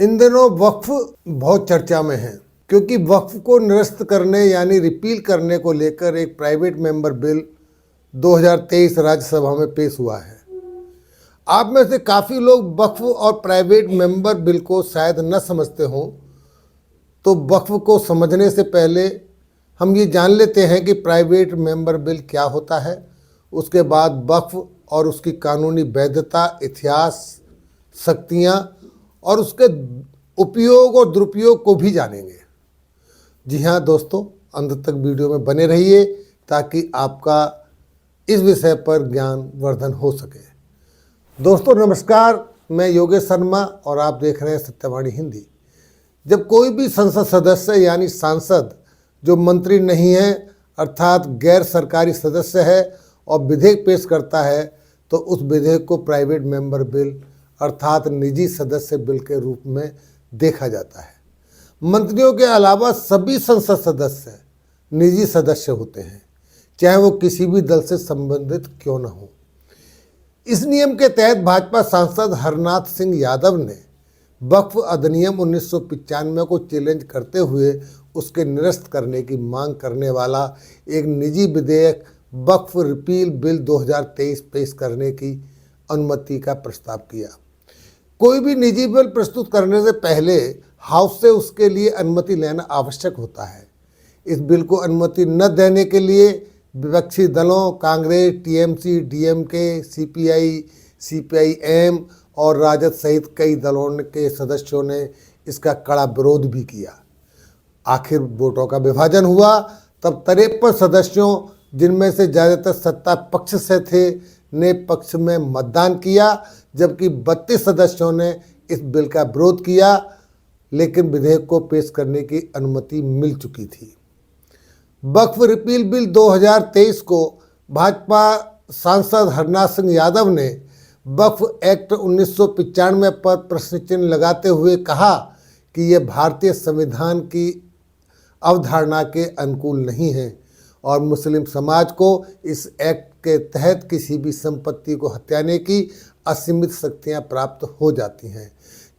इन दिनों वक्फ बहुत चर्चा में है क्योंकि वक्फ को निरस्त करने यानी रिपील करने को लेकर एक प्राइवेट मेंबर बिल 2023 राज्यसभा में पेश हुआ है। आप में से काफ़ी लोग वक्फ और प्राइवेट मेंबर बिल को शायद न समझते हों, तो वक्फ को समझने से पहले हम ये जान लेते हैं कि प्राइवेट मेंबर बिल क्या होता है। उसके बाद वक्फ और उसकी कानूनी वैधता, इतिहास, शक्तियाँ और उसके उपयोग और दुरुपयोग को भी जानेंगे। जी हाँ दोस्तों, अंत तक वीडियो में बने रहिए ताकि आपका इस विषय पर ज्ञान वर्धन हो सके। दोस्तों नमस्कार, मैं योगेश शर्मा और आप देख रहे हैं सत्यवाणी हिंदी। जब कोई भी संसद सदस्य यानी सांसद जो मंत्री नहीं है अर्थात गैर सरकारी सदस्य है और विधेयक पेश करता है तो उस विधेयक को प्राइवेट मेंबर बिल अर्थात निजी सदस्य बिल के रूप में देखा जाता है। मंत्रियों के अलावा सभी संसद सदस्य निजी सदस्य होते हैं, चाहे वो किसी भी दल से संबंधित क्यों न हो। इस नियम के तहत भाजपा सांसद हरनाथ सिंह यादव ने वक्फ अधिनियम 1995 को चैलेंज करते हुए उसके निरस्त करने की मांग करने वाला एक निजी विधेयक वक्फ रिपील बिल 2023 पेश करने की अनुमति का प्रस्ताव किया। कोई भी निजी बिल प्रस्तुत करने से पहले हाउस से उसके लिए अनुमति लेना आवश्यक होता है। इस बिल को अनुमति न देने के लिए विपक्षी दलों Congress, TMC, DMK, CPI, CPIM और राजद सहित कई दलों के सदस्यों ने इसका कड़ा विरोध भी किया। आखिर वोटों का विभाजन हुआ तब 53 सदस्यों, जिनमें से ज़्यादातर सत्ता पक्ष से थे, ने पक्ष में मतदान किया, जबकि 32 सदस्यों ने इस बिल का विरोध किया, लेकिन विधेयक को पेश करने की अनुमति मिल चुकी थी। वक्फ रिपील बिल 2023 को भाजपा सांसद हरनाथ सिंह यादव ने वक्फ एक्ट 1995 पर प्रश्न चिन्ह लगाते हुए कहा कि यह भारतीय संविधान की अवधारणा के अनुकूल नहीं है और मुस्लिम समाज को इस एक्ट के तहत किसी भी संपत्ति को हथियाने की असीमित शक्तियां प्राप्त हो जाती हैं,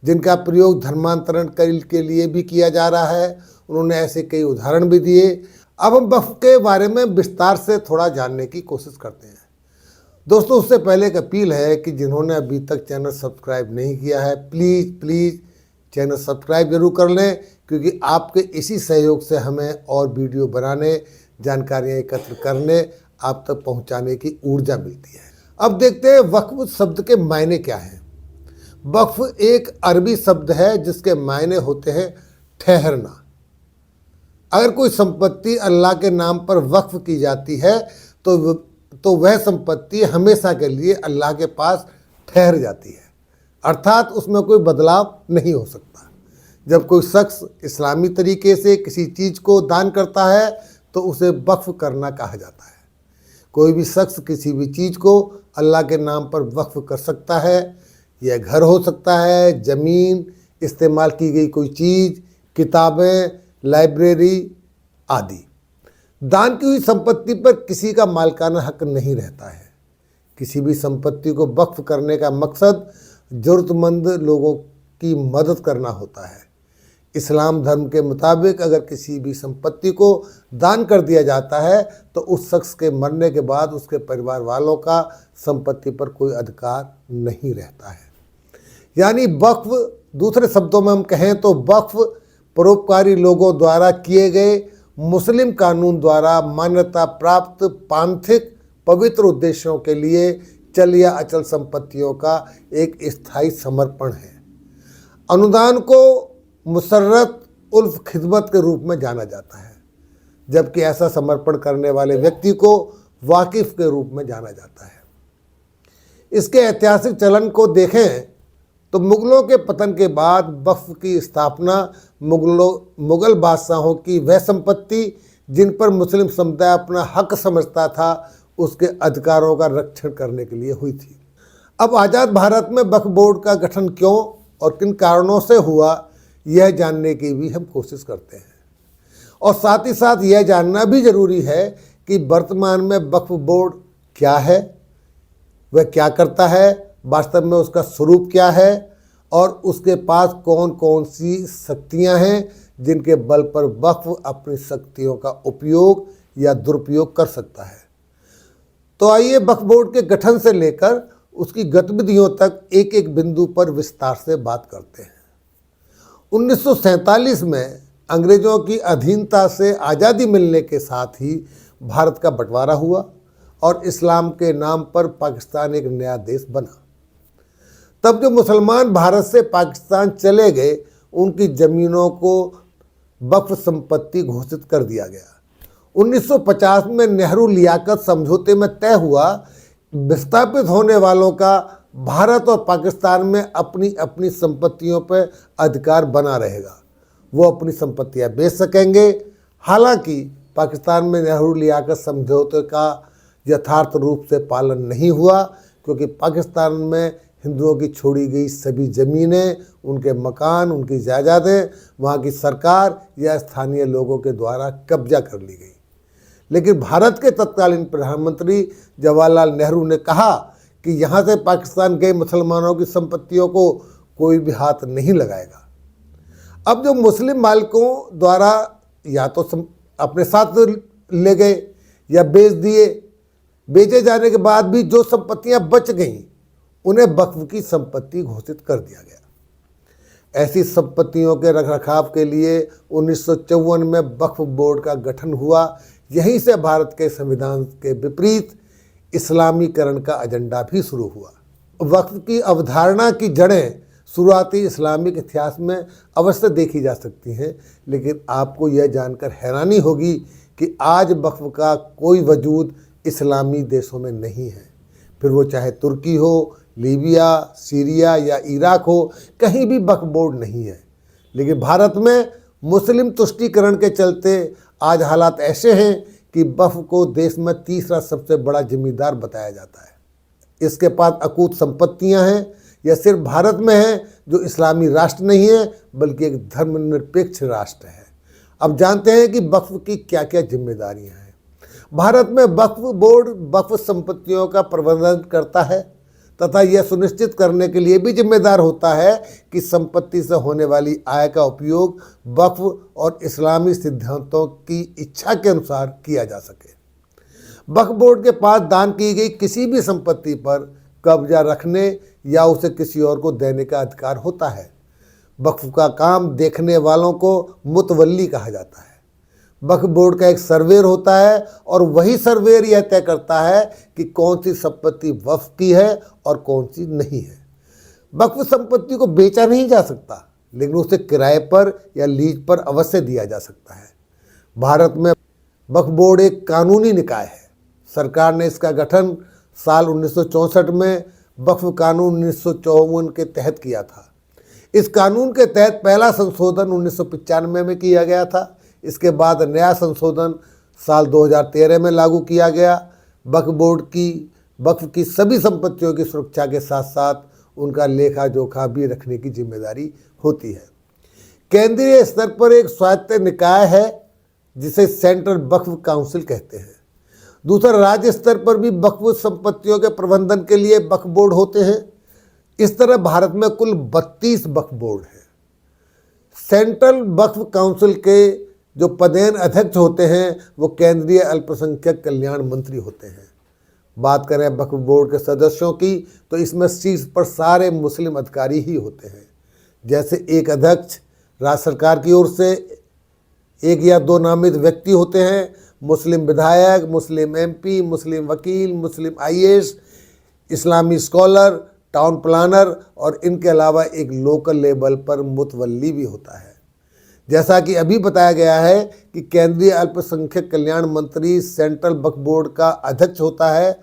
जिनका प्रयोग धर्मांतरण के लिए भी किया जा रहा है। उन्होंने ऐसे कई उदाहरण भी दिए। अब हम वक्फ के बारे में विस्तार से थोड़ा जानने की कोशिश करते हैं। दोस्तों, उससे पहले एक अपील है कि जिन्होंने अभी तक चैनल सब्सक्राइब नहीं किया है, प्लीज़ चैनल सब्सक्राइब जरूर कर लें, क्योंकि आपके इसी सहयोग से हमें और वीडियो बनाने, जानकारियाँ एकत्र करने, आप तक पहुँचाने की ऊर्जा मिलती है। अब देखते हैं वक्फ शब्द के मायने क्या हैं। वक्फ एक अरबी शब्द है जिसके मायने होते हैं ठहरना। अगर कोई संपत्ति अल्लाह के नाम पर वक्फ की जाती है तो वह संपत्ति हमेशा के लिए अल्लाह के पास ठहर जाती है, अर्थात उसमें कोई बदलाव नहीं हो सकता। जब कोई शख्स इस्लामी तरीके से किसी चीज़ को दान करता है तो उसे वक्फ करना कहा जाता है। कोई भी शख्स किसी भी चीज़ को अल्लाह के नाम पर वक्फ कर सकता है। यह घर हो सकता है, ज़मीन, इस्तेमाल की गई कोई चीज़, किताबें, लाइब्रेरी आदि। दान की हुई संपत्ति पर किसी का मालिकाना हक नहीं रहता है। किसी भी संपत्ति को वक्फ करने का मकसद ज़रूरतमंद लोगों की मदद करना होता है। इस्लाम धर्म के मुताबिक अगर किसी भी संपत्ति को दान कर दिया जाता है तो उस शख्स के मरने के बाद उसके परिवार वालों का संपत्ति पर कोई अधिकार नहीं रहता है। यानी वक्फ, दूसरे शब्दों में हम कहें तो वक्फ परोपकारी लोगों द्वारा किए गए मुस्लिम कानून द्वारा मान्यता प्राप्त पांथिक पवित्र उद्देश्यों के लिए चल या अचल संपत्तियों का एक स्थायी समर्पण है। अनुदान को मुसर्रत उल्फ खिदमत के रूप में जाना जाता है, जबकि ऐसा समर्पण करने वाले व्यक्ति को वाकिफ के रूप में जाना जाता है। इसके ऐतिहासिक चलन को देखें तो मुगलों के पतन के बाद वक्फ की स्थापना मुगल बादशाहों की वह संपत्ति जिन पर मुस्लिम समुदाय अपना हक समझता था उसके अधिकारों का रक्षण करने के लिए हुई थी। अब आज़ाद भारत में वक्फ बोर्ड का गठन क्यों और किन कारणों से हुआ, यह जानने की भी हम कोशिश करते हैं। और साथ ही साथ यह जानना भी ज़रूरी है कि वर्तमान में वक्फ बोर्ड क्या है, वह क्या करता है, वास्तव में उसका स्वरूप क्या है और उसके पास कौन कौन सी शक्तियां हैं जिनके बल पर वक्फ अपनी शक्तियों का उपयोग या दुरुपयोग कर सकता है। तो आइए वक्फ बोर्ड के गठन से लेकर उसकी गतिविधियों तक एक एक बिंदु पर विस्तार से बात करते हैं। 1947 में अंग्रेजों की अधीनता से आज़ादी मिलने के साथ ही भारत का बंटवारा हुआ और इस्लाम के नाम पर पाकिस्तान एक नया देश बना। तब जो मुसलमान भारत से पाकिस्तान चले गए उनकी ज़मीनों को वक्फ संपत्ति घोषित कर दिया गया। 1950 में नेहरू लियाकत समझौते में तय हुआ विस्थापित होने वालों का भारत और पाकिस्तान में अपनी अपनी संपत्तियों पर अधिकार बना रहेगा। वो अपनी संपत्तियां बेच सकेंगे। हालांकि पाकिस्तान में नेहरू लियाकत समझौते का यथार्थ रूप से पालन नहीं हुआ, क्योंकि पाकिस्तान में हिंदुओं की छोड़ी गई सभी ज़मीनें, उनके मकान, उनकी जायदादें वहाँ की सरकार या स्थानीय लोगों के द्वारा कब्जा कर ली गई। लेकिन भारत के तत्कालीन प्रधानमंत्री जवाहरलाल नेहरू ने कहा कि यहाँ से पाकिस्तान गए मुसलमानों की संपत्तियों को कोई भी हाथ नहीं लगाएगा। अब जो मुस्लिम मालिकों द्वारा या तो अपने साथ ले गए या बेच दिए, बेचे जाने के बाद भी जो संपत्तियां बच गईं उन्हें वक्फ की संपत्ति घोषित कर दिया गया। ऐसी संपत्तियों के रखरखाव के लिए 1954 में वक्फ बोर्ड का गठन हुआ। यहीं से भारत के संविधान के विपरीत इस्लामीकरण का एजेंडा भी शुरू हुआ। वक्फ की अवधारणा की जड़ें शुरुआती इस्लामिक इतिहास में अवश्य देखी जा सकती हैं, लेकिन आपको यह जानकर हैरानी होगी कि आज वक्फ का कोई वजूद इस्लामी देशों में नहीं है। फिर वो चाहे तुर्की हो, लीबिया, सीरिया या इराक हो, कहीं भी वक्फ बोर्ड नहीं है। लेकिन भारत में मुस्लिम तुष्टीकरण के चलते आज हालात ऐसे हैं कि वक्फ को देश में तीसरा सबसे बड़ा जिम्मेदार बताया जाता है। इसके पास अकूत संपत्तियां हैं। यह सिर्फ भारत में है जो इस्लामी राष्ट्र नहीं है बल्कि एक धर्मनिरपेक्ष राष्ट्र है। अब जानते हैं कि वक्फ की क्या क्या जिम्मेदारियां हैं। भारत में वक्फ बोर्ड वक्फ संपत्तियों का प्रबंधन करता है तथा यह सुनिश्चित करने के लिए भी जिम्मेदार होता है कि संपत्ति से होने वाली आय का उपयोग वक्फ और इस्लामी सिद्धांतों की इच्छा के अनुसार किया जा सके। वक्फ बोर्ड के पास दान की गई किसी भी संपत्ति पर कब्जा रखने या उसे किसी और को देने का अधिकार होता है। वक्फ का काम देखने वालों को मुतवल्ली कहा जाता है। वक्फ बोर्ड का एक सर्वेयर होता है और वही सर्वेयर यह तय करता है कि कौन सी संपत्ति वक्फ की है और कौन सी नहीं है। वक्फ संपत्ति को बेचा नहीं जा सकता, लेकिन उसे किराए पर या लीज पर अवश्य दिया जा सकता है। भारत में वक्फ बोर्ड एक कानूनी निकाय है। सरकार ने इसका गठन साल 1964 में वक्फ कानून 1954 के तहत किया था। इस कानून के तहत पहला संशोधन 1995 में किया गया था। इसके बाद नया संशोधन साल 2013 में लागू किया गया। वक्फ बोर्ड की वक्फ की सभी संपत्तियों की सुरक्षा के साथ साथ उनका लेखा जोखा भी रखने की जिम्मेदारी होती है। केंद्रीय स्तर पर एक स्वायत्त निकाय है जिसे सेंट्रल वक्फ काउंसिल कहते हैं। दूसरा, राज्य स्तर पर भी वक्फ संपत्तियों के प्रबंधन के लिए वक्फ बोर्ड होते हैं। इस तरह भारत में कुल 32 वक्फ बोर्ड हैं। सेंट्रल वक्फ काउंसिल के जो पदेन अध्यक्ष होते हैं वो केंद्रीय अल्पसंख्यक कल्याण मंत्री होते हैं। बात करें वक्फ बोर्ड के सदस्यों की तो इसमें शीर्ष पर सारे मुस्लिम अधिकारी ही होते हैं। जैसे एक अध्यक्ष राज्य सरकार की ओर से, एक या दो नामित व्यक्ति होते हैं, मुस्लिम विधायक, मुस्लिम एमपी, मुस्लिम वकील, मुस्लिम आईएएस, इस्लामी स्कॉलर, टाउन प्लानर और इनके अलावा एक लोकल लेवल पर मुतवल्ली भी होता है। जैसा कि अभी बताया गया है कि केंद्रीय अल्पसंख्यक कल्याण मंत्री सेंट्रल वक्फ बोर्ड का अध्यक्ष होता है।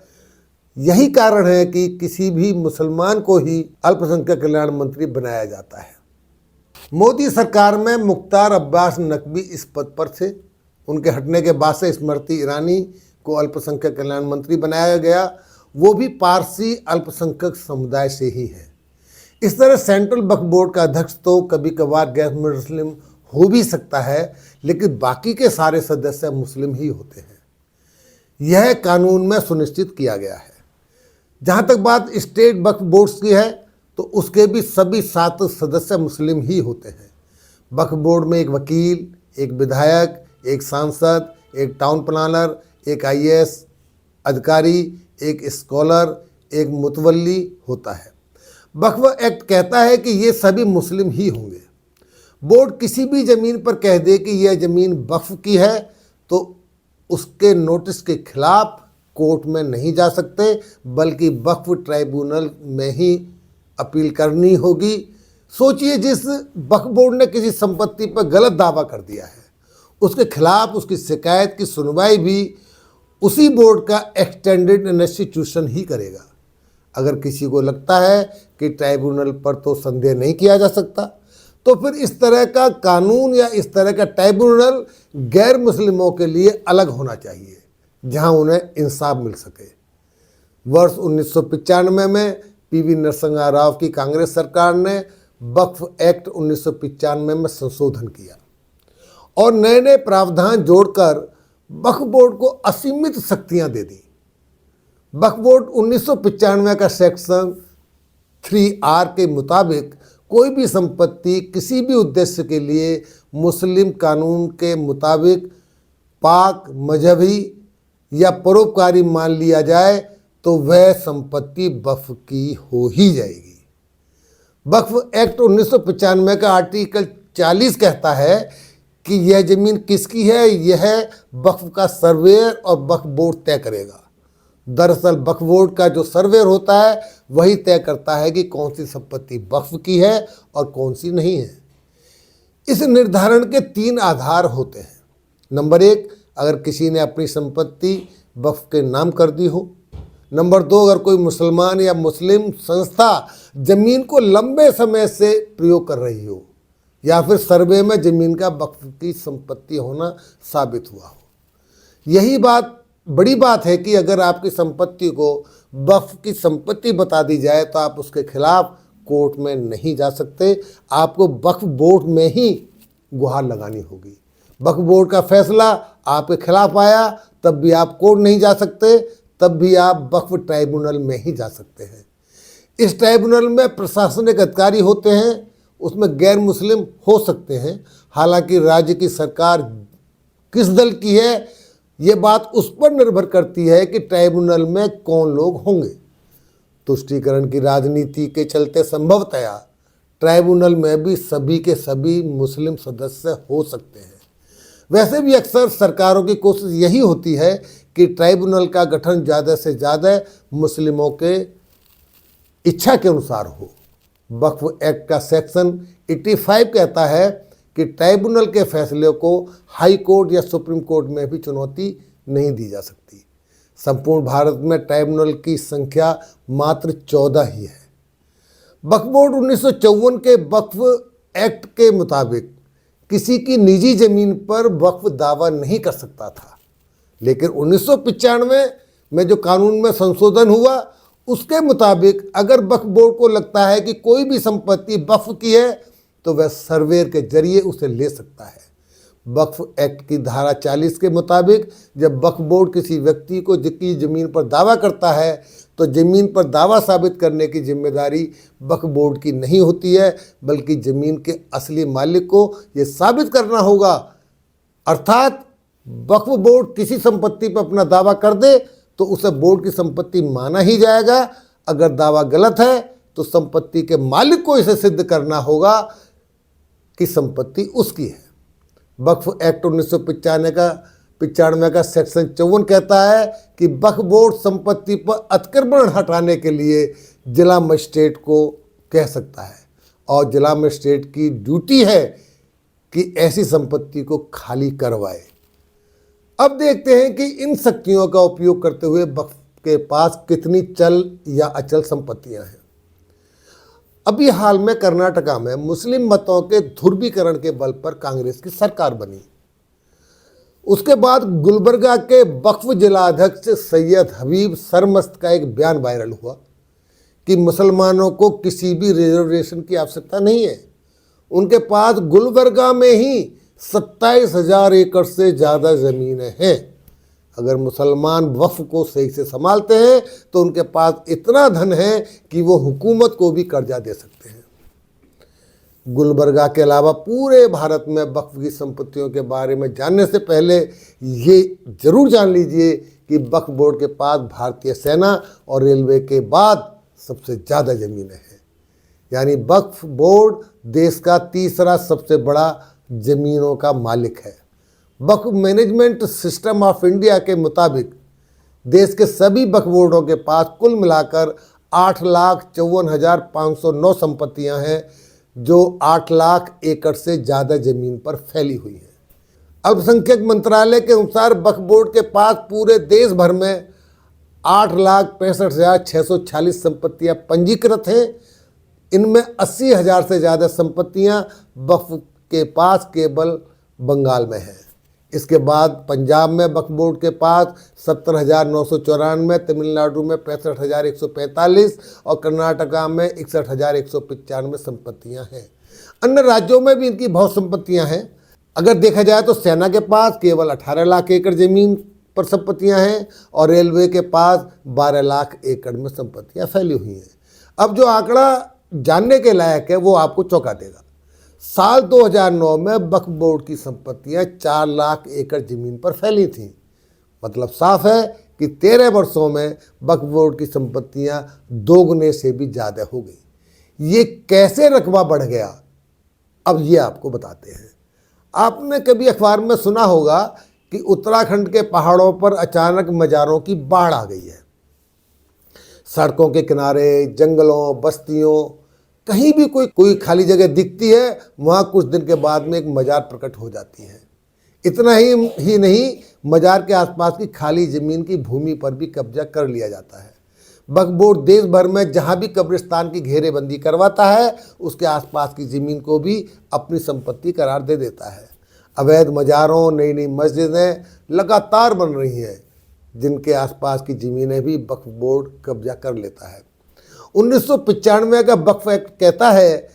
यही कारण है कि किसी भी मुसलमान को ही अल्पसंख्यक कल्याण मंत्री बनाया जाता है। मोदी सरकार में मुख्तार अब्बास नकवी इस पद पर थे। उनके हटने के बाद से स्मृति ईरानी को अल्पसंख्यक कल्याण मंत्री बनाया गया। वो भी पारसी अल्पसंख्यक समुदाय से ही है। इस तरह सेंट्रल वक्फ बोर्ड का अध्यक्ष तो कभी कभार गैर मुस्लिम हो भी सकता है, लेकिन बाकी के सारे सदस्य मुस्लिम ही होते हैं। यह कानून में सुनिश्चित किया गया है। जहाँ तक बात स्टेट वक्फ बोर्ड्स की है तो उसके भी सभी 7 सदस्य मुस्लिम ही होते हैं। वक्फ बोर्ड में एक वकील, एक विधायक, एक सांसद, एक टाउन प्लानर, एक IAS अधिकारी, एक स्कॉलर, एक मुतवल्ली होता है। वक्फ एक्ट कहता है कि ये सभी मुस्लिम ही होंगे। बोर्ड किसी भी ज़मीन पर कह दे कि यह ज़मीन वक्फ की है तो उसके नोटिस के खिलाफ कोर्ट में नहीं जा सकते, बल्कि वक्फ ट्राइब्यूनल में ही अपील करनी होगी। सोचिए, जिस वक्फ बोर्ड ने किसी संपत्ति पर गलत दावा कर दिया है, उसके खिलाफ उसकी शिकायत की सुनवाई भी उसी बोर्ड का एक्सटेंडेड इंस्टीट्यूशन ही करेगा। अगर किसी को लगता है कि ट्राइब्यूनल पर तो संदेह नहीं किया जा सकता, तो फिर इस तरह का कानून या इस तरह का ट्राइब्यूनल गैर मुस्लिमों के लिए अलग होना चाहिए, जहां उन्हें इंसाफ मिल सके। वर्ष 1995 में PV नरसिम्हा राव की कांग्रेस सरकार ने वक्फ एक्ट 1995 में संशोधन किया और नए नए प्रावधान जोड़कर वक्फ बोर्ड को असीमित शक्तियां दे दी। वक्फ बोर्ड 1995 का सेक्शन 3R के मुताबिक कोई भी संपत्ति किसी भी उद्देश्य के लिए मुस्लिम कानून के मुताबिक पाक, मजहबी या परोपकारी मान लिया जाए तो वह संपत्ति वक्फ की हो ही जाएगी। वक्फ एक्ट 1995 का आर्टिकल 40 कहता है कि यह ज़मीन किसकी है, यह वक्फ का सर्वेयर और वक्फ बोर्ड तय करेगा। दरअसल वक्फ बोर्ड का जो सर्वेयर होता है वही तय करता है कि कौन सी संपत्ति वक्फ की है और कौन सी नहीं है। इस निर्धारण के 3 आधार होते हैं। नंबर 1, अगर किसी ने अपनी संपत्ति वक्फ के नाम कर दी हो। नंबर 2, अगर कोई मुसलमान या मुस्लिम संस्था ज़मीन को लंबे समय से प्रयोग कर रही हो, या फिर सर्वे में ज़मीन का वक्फ की संपत्ति होना साबित हुआ हो। यही बात बड़ी बात है कि अगर आपकी संपत्ति को वक्फ की संपत्ति बता दी जाए तो आप उसके खिलाफ कोर्ट में नहीं जा सकते, आपको वक्फ बोर्ड में ही गुहार लगानी होगी। वक्फ बोर्ड का फैसला आपके खिलाफ आया तब भी आप कोर्ट नहीं जा सकते, तब भी आप वक्फ ट्राइब्यूनल में ही जा सकते हैं। इस ट्राइब्यूनल में प्रशासनिक अधिकारी होते हैं, उसमें गैर मुस्लिम हो सकते हैं। हालांकि राज्य की सरकार किस दल की है, ये बात उस पर निर्भर करती है कि ट्राइब्यूनल में कौन लोग होंगे। तुष्टीकरण की राजनीति के चलते संभवतया ट्राइब्यूनल में भी सभी के सभी मुस्लिम सदस्य हो सकते हैं। वैसे भी अक्सर सरकारों की कोशिश यही होती है कि ट्राइब्यूनल का गठन ज़्यादा से ज़्यादा मुस्लिमों के इच्छा के अनुसार हो। वक्फ एक्ट का सेक्शन 85 कहता है कि ट्राइब्यूनल के फैसले को हाई कोर्ट या सुप्रीम कोर्ट में भी चुनौती नहीं दी जा सकती। संपूर्ण भारत में ट्राइब्यूनल की संख्या मात्र 14 ही है। वक्फ बोर्ड 1954 के वक्फ एक्ट के मुताबिक किसी की निजी ज़मीन पर वक्फ दावा नहीं कर सकता था, लेकिन 1995 में जो कानून में संशोधन हुआ उसके मुताबिक अगर वक्फ बोर्ड को लगता है कि कोई भी संपत्ति वक्फ की है तो वह सर्वेयर के जरिए उसे ले सकता है। वक्फ एक्ट की धारा 40 के मुताबिक जब वक्फ बोर्ड किसी व्यक्ति को जिसकी ज़मीन पर दावा करता है तो ज़मीन पर दावा साबित करने की जिम्मेदारी वक्फ बोर्ड की नहीं होती है, बल्कि ज़मीन के असली मालिक को ये साबित करना होगा। अर्थात वक्फ बोर्ड किसी संपत्ति पर अपना दावा कर दे तो उसे बोर्ड की संपत्ति माना ही जाएगा। अगर दावा गलत है तो संपत्ति के मालिक को इसे सिद्ध करना होगा कि संपत्ति उसकी है। वक्फ एक्ट 1995 का सेक्शन 54 कहता है कि वक्फ बोर्ड संपत्ति पर अतिक्रमण हटाने के लिए जिला मजिस्ट्रेट को कह सकता है और जिला मजिस्ट्रेट की ड्यूटी है कि ऐसी संपत्ति को खाली करवाए। अब देखते हैं कि इन शक्तियों का उपयोग करते हुए वक्फ के पास कितनी चल या अचल संपत्तियां हैं। अभी हाल में कर्नाटका में मुस्लिम मतों के ध्रुवीकरण के बल पर कांग्रेस की सरकार बनी। उसके बाद गुलबर्गा के वक्फ जिलाध्यक्ष सैयद हबीब सरमस्त का एक बयान वायरल हुआ कि मुसलमानों को किसी भी रिजर्वेशन की आवश्यकता नहीं है। उनके पास गुलबर्गा में ही 27,000 एकड़ से ज़्यादा ज़मीनें हैं। अगर मुसलमान वक्फ को सही से संभालते हैं तो उनके पास इतना धन है कि वो हुकूमत को भी कर्जा दे सकते हैं। गुलबर्गा के अलावा पूरे भारत में वक्फ की संपत्तियों के बारे में जानने से पहले ये जरूर जान लीजिए कि वक्फ बोर्ड के पास भारतीय सेना और रेलवे के बाद सबसे ज़्यादा ज़मीनें हैं। यानी वक्फ बोर्ड देश का तीसरा सबसे बड़ा ज़मीनों का मालिक है। वक्फ मैनेजमेंट सिस्टम ऑफ इंडिया के मुताबिक देश के सभी वक्फ बोर्डों के पास कुल मिलाकर 8,54,509 संपत्तियां हैं, जो 8 लाख एकड़ से ज़्यादा ज़मीन पर फैली हुई हैं। अल्पसंख्यक मंत्रालय के अनुसार वक्फ बोर्ड के पास पूरे देश भर में 8,65,646 संपत्तियां पंजीकृत हैं। इनमें 80,000 से ज़्यादा संपत्तियां वक्फ के पास केवल बंगाल में हैं। इसके बाद पंजाब में वक्फ बोर्ड के पास 70,994, तमिलनाडु में 65,145 और कर्नाटका में 61,195 संपत्तियां हैं। अन्य राज्यों में भी इनकी बहुत संपत्तियां हैं। अगर देखा जाए तो सेना के पास केवल 18 लाख एकड़ ज़मीन पर संपत्तियां हैं और रेलवे के पास 12 लाख एकड़ में संपत्तियां फैली हुई हैं। अब जो आंकड़ा जानने के लायक है वो आपको चौंका देगा। साल 2009 में वक्फ बोर्ड की संपत्तियां 4 लाख एकड़ ज़मीन पर फैली थीं। मतलब साफ है कि 13 वर्षों में वक्फ बोर्ड की संपत्तियां दोगुने से भी ज़्यादा हो गई। ये कैसे रकबा बढ़ गया, अब ये आपको बताते हैं। आपने कभी अखबार में सुना होगा कि उत्तराखंड के पहाड़ों पर अचानक मज़ारों की बाढ़ आ गई है। सड़कों के किनारे, जंगलों, बस्तियों, कहीं भी कोई खाली जगह दिखती है, वहाँ कुछ दिन के बाद में एक मज़ार प्रकट हो जाती है। इतना ही नहीं, मज़ार के आसपास की खाली ज़मीन की भूमि पर भी कब्जा कर लिया जाता है। वक्फ बोर्ड देश भर में जहाँ भी कब्रिस्तान की घेरेबंदी करवाता है, उसके आसपास की ज़मीन को भी अपनी संपत्ति करार दे देता है। अवैध मज़ारों, नई नई मस्जिदें लगातार बन रही हैं, जिनके आसपास की ज़मीनें भी वक्फ बोर्ड कब्जा कर लेता है। 1995 का वक्फ एक्ट कहता है,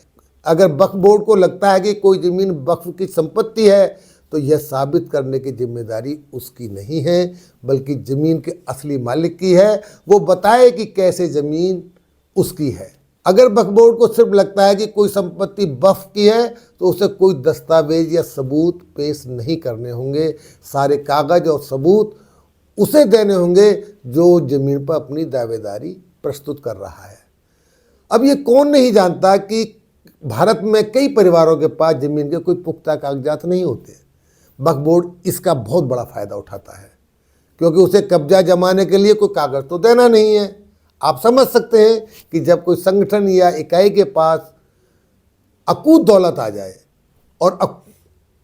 अगर वक्फ बोर्ड को लगता है कि कोई ज़मीन वक्फ की संपत्ति है तो यह साबित करने की जिम्मेदारी उसकी नहीं है, बल्कि ज़मीन के असली मालिक की है। वो बताए कि कैसे ज़मीन उसकी है। अगर वक्फ बोर्ड को सिर्फ लगता है कि कोई संपत्ति वक्फ की है तो उसे कोई दस्तावेज या सबूत पेश नहीं करने होंगे। सारे कागज़ और सबूत उसे देने होंगे जो ज़मीन पर अपनी दावेदारी प्रस्तुत कर रहा है। अब ये कौन नहीं जानता कि भारत में कई परिवारों के पास ज़मीन के कोई पुख्ता कागजात नहीं होते। वक्फ बोर्ड इसका बहुत बड़ा फ़ायदा उठाता है, क्योंकि उसे कब्जा जमाने के लिए कोई कागज़ तो देना नहीं है। आप समझ सकते हैं कि जब कोई संगठन या इकाई के पास अकूत दौलत आ जाए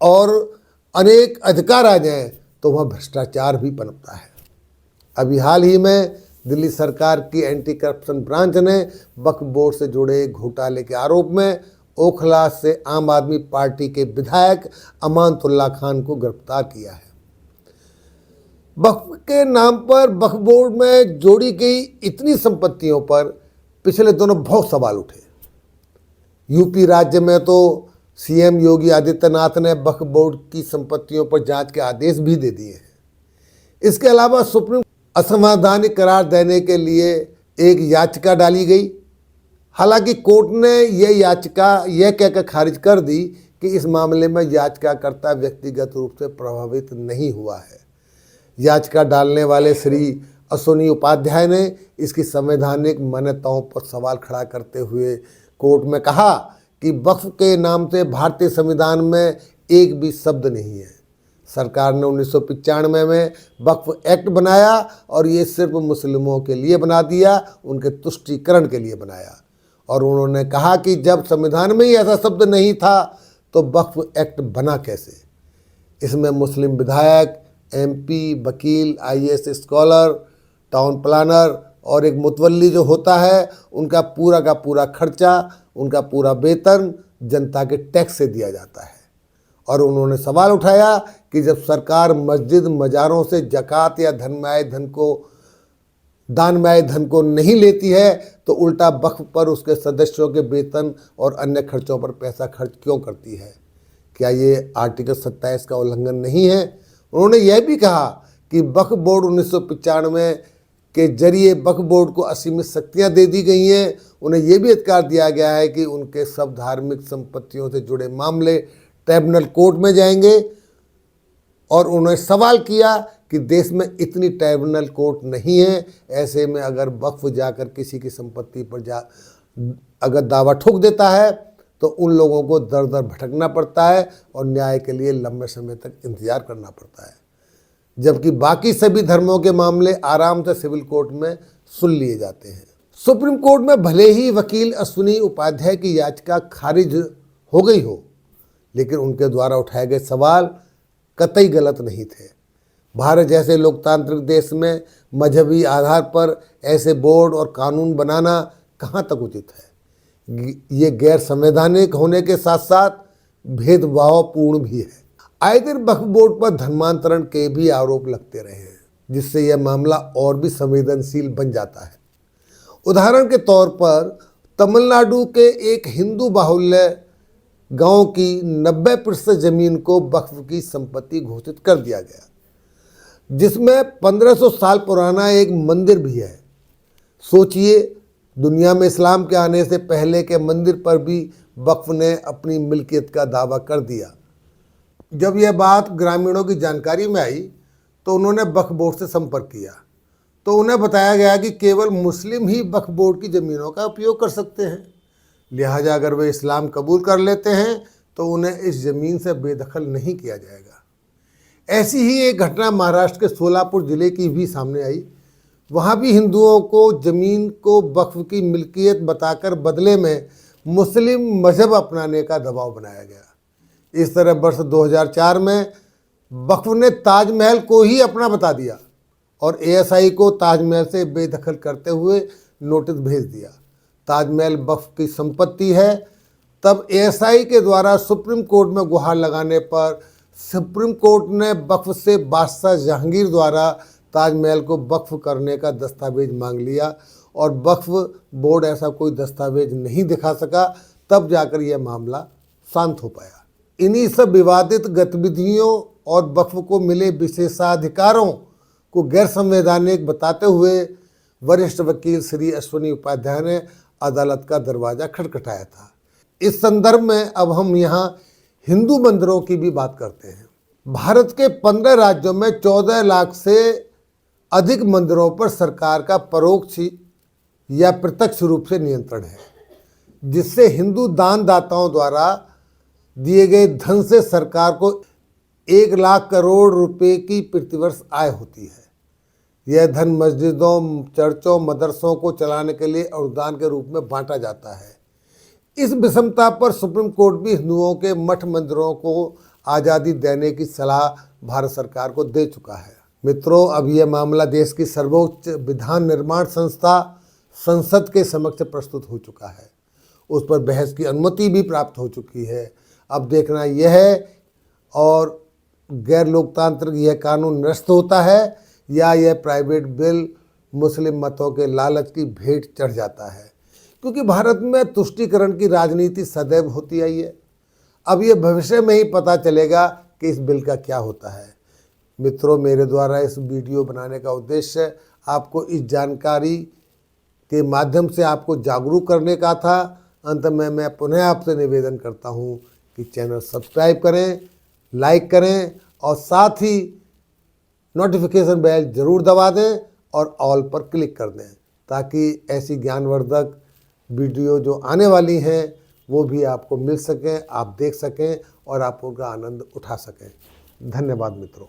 और अनेक अधिकार आ जाएं, तो वह भ्रष्टाचार भी पनपता है। अभी हाल ही में दिल्ली सरकार की एंटी करप्शन ब्रांच ने वक्फ बोर्ड से जुड़े घोटाले के आरोप में ओखला से आम आदमी पार्टी के विधायक अमानतुल्लाह खान को गिरफ्तार किया है। वक्फ के नाम पर वक्फ बोर्ड में जोड़ी गई इतनी संपत्तियों पर पिछले दिनों बहुत सवाल उठे। यूपी राज्य में तो सीएम योगी आदित्यनाथ ने वक्फ बोर्ड की संपत्तियों पर जांच के आदेश भी दे दिए हैं। इसके अलावा सुप्रीम असंवैधानिक करार देने के लिए एक याचिका डाली गई। हालांकि कोर्ट ने यह याचिका यह कहकर खारिज कर दी कि इस मामले में याचिकाकर्ता व्यक्तिगत रूप से प्रभावित नहीं हुआ है। याचिका डालने वाले श्री अश्विनी उपाध्याय ने इसकी संवैधानिक मान्यताओं पर सवाल खड़ा करते हुए कोर्ट में कहा कि वक्फ के नाम से भारतीय संविधान में एक भी शब्द नहीं है। सरकार ने 1995 में वक्फ एक्ट बनाया और ये सिर्फ मुस्लिमों के लिए बना दिया, उनके तुष्टीकरण के लिए बनाया। और उन्होंने कहा कि जब संविधान में ही ऐसा शब्द नहीं था तो वक्फ एक्ट बना कैसे। इसमें मुस्लिम विधायक, एमपी, वकील, आईएएस स्कॉलर, टाउन प्लानर और एक मुतवल्ली जो होता है, उनका पूरा का पूरा खर्चा, उनका पूरा वेतन जनता के टैक्स से दिया जाता है। और उन्होंने सवाल उठाया कि जब सरकार मस्जिद, मज़ारों से ज़कात या दान में आए धन को नहीं लेती है तो उल्टा वक्फ पर उसके सदस्यों के वेतन और अन्य खर्चों पर पैसा खर्च क्यों करती है। क्या ये आर्टिकल 27 का उल्लंघन नहीं है। उन्होंने यह भी कहा कि वक्फ बोर्ड 1995 के जरिए वक्फ बोर्ड को असीमित शक्तियां दे दी गई हैं। उन्हें यह भी अधिकार दिया गया है कि उनके सब धार्मिक संपत्तियों से जुड़े मामले ट्राइब्यूनल कोर्ट में जाएंगे। और उन्होंने सवाल किया कि देश में इतनी ट्राइब्यूनल कोर्ट नहीं है, ऐसे में अगर वक्फ जाकर किसी की संपत्ति पर अगर दावा ठोक देता है तो उन लोगों को दर दर भटकना पड़ता है और न्याय के लिए लंबे समय तक इंतजार करना पड़ता है, जबकि बाकी सभी धर्मों के मामले आराम से सिविल कोर्ट में सुन लिए जाते हैं। सुप्रीम कोर्ट में भले ही वकील अश्विनी उपाध्याय की याचिका खारिज हो गई हो, लेकिन उनके द्वारा उठाए गए सवाल कतई गलत नहीं थे। भारत जैसे लोकतांत्रिक देश में मजहबी आधार पर ऐसे बोर्ड और कानून बनाना कहाँ तक उचित है? ये गैर संवैधानिक होने के साथ साथ भेदभावपूर्ण भी है। आए दिन वक्फ बोर्ड पर धर्मांतरण के भी आरोप लगते रहे हैं, जिससे यह मामला और भी संवेदनशील बन जाता है। उदाहरण के तौर पर तमिलनाडु के एक हिंदू बाहुल्य गांव की 90% जमीन को वक्फ की संपत्ति घोषित कर दिया गया, जिसमें 1500 साल पुराना एक मंदिर भी है। सोचिए, दुनिया में इस्लाम के आने से पहले के मंदिर पर भी वक्फ ने अपनी मिल्कियत का दावा कर दिया। जब यह बात ग्रामीणों की जानकारी में आई तो उन्होंने वक्फ बोर्ड से संपर्क किया, तो उन्हें बताया गया कि केवल मुस्लिम ही वक्फ बोर्ड की ज़मीनों का उपयोग कर सकते हैं, लिहाजा अगर वे इस्लाम कबूल कर लेते हैं तो उन्हें इस ज़मीन से बेदखल नहीं किया जाएगा। ऐसी ही एक घटना महाराष्ट्र के सोलापुर ज़िले की भी सामने आई। वहाँ भी हिंदुओं को ज़मीन को वक्फ की मिल्कियत बताकर बदले में मुस्लिम मजहब अपनाने का दबाव बनाया गया। इस तरह वर्ष 2004 में वक्फ ने ताजमहल को ही अपना बता दिया और एएसआई को ताजमहल से बेदखल करते हुए नोटिस भेज दिया। ताजमहल वक्फ की संपत्ति है। तब एएसआई के द्वारा सुप्रीम कोर्ट में गुहार लगाने पर सुप्रीम कोर्ट ने वक्फ से बादशाह जहांगीर द्वारा ताजमहल को वक्फ करने का दस्तावेज मांग लिया और वक्फ बोर्ड ऐसा कोई दस्तावेज नहीं दिखा सका। तब जाकर यह मामला शांत हो पाया। इन्हीं सब विवादित गतिविधियों और वक्फ को मिले विशेषाधिकारों को गैर संवैधानिक बताते हुए वरिष्ठ वकील श्री अश्विनी उपाध्याय ने अदालत का दरवाज़ा खटखटाया था। इस संदर्भ में अब हम यहाँ हिंदू मंदिरों की भी बात करते हैं। भारत के 15 राज्यों में 14 लाख से अधिक मंदिरों पर सरकार का परोक्ष या प्रत्यक्ष रूप से नियंत्रण है, जिससे हिंदू दानदाताओं द्वारा दिए गए धन से सरकार को 1 लाख करोड़ रुपए की प्रतिवर्ष आय होती है। यह धन मस्जिदों, चर्चों, मदरसों को चलाने के लिए अनुदान के रूप में बांटा जाता है। इस विषमता पर सुप्रीम कोर्ट भी हिंदुओं के मठ मंदिरों को आज़ादी देने की सलाह भारत सरकार को दे चुका है। मित्रों, अब यह मामला देश की सर्वोच्च विधान निर्माण संस्था संसद के समक्ष प्रस्तुत हो चुका है। उस पर बहस की अनुमति भी प्राप्त हो चुकी है। अब देखना यह है और गैर लोकतांत्रिक यह कानून निरस्त होता है या यह प्राइवेट बिल मुस्लिम मतों के लालच की भेंट चढ़ जाता है, क्योंकि भारत में तुष्टीकरण की राजनीति सदैव होती आई है। अब यह भविष्य में ही पता चलेगा कि इस बिल का क्या होता है। मित्रों, मेरे द्वारा इस वीडियो बनाने का उद्देश्य आपको इस जानकारी के माध्यम से आपको जागरूक करने का था। अंत में मैं पुनः आपसे निवेदन करता हूं कि चैनल सब्सक्राइब करें, लाइक करें और साथ ही नोटिफिकेशन बेल ज़रूर दबा दें और ऑल पर क्लिक कर दें, ताकि ऐसी ज्ञानवर्धक वीडियो जो आने वाली हैं वो भी आपको मिल सकें, आप देख सकें और आप उनका आनंद उठा सकें। धन्यवाद मित्रों।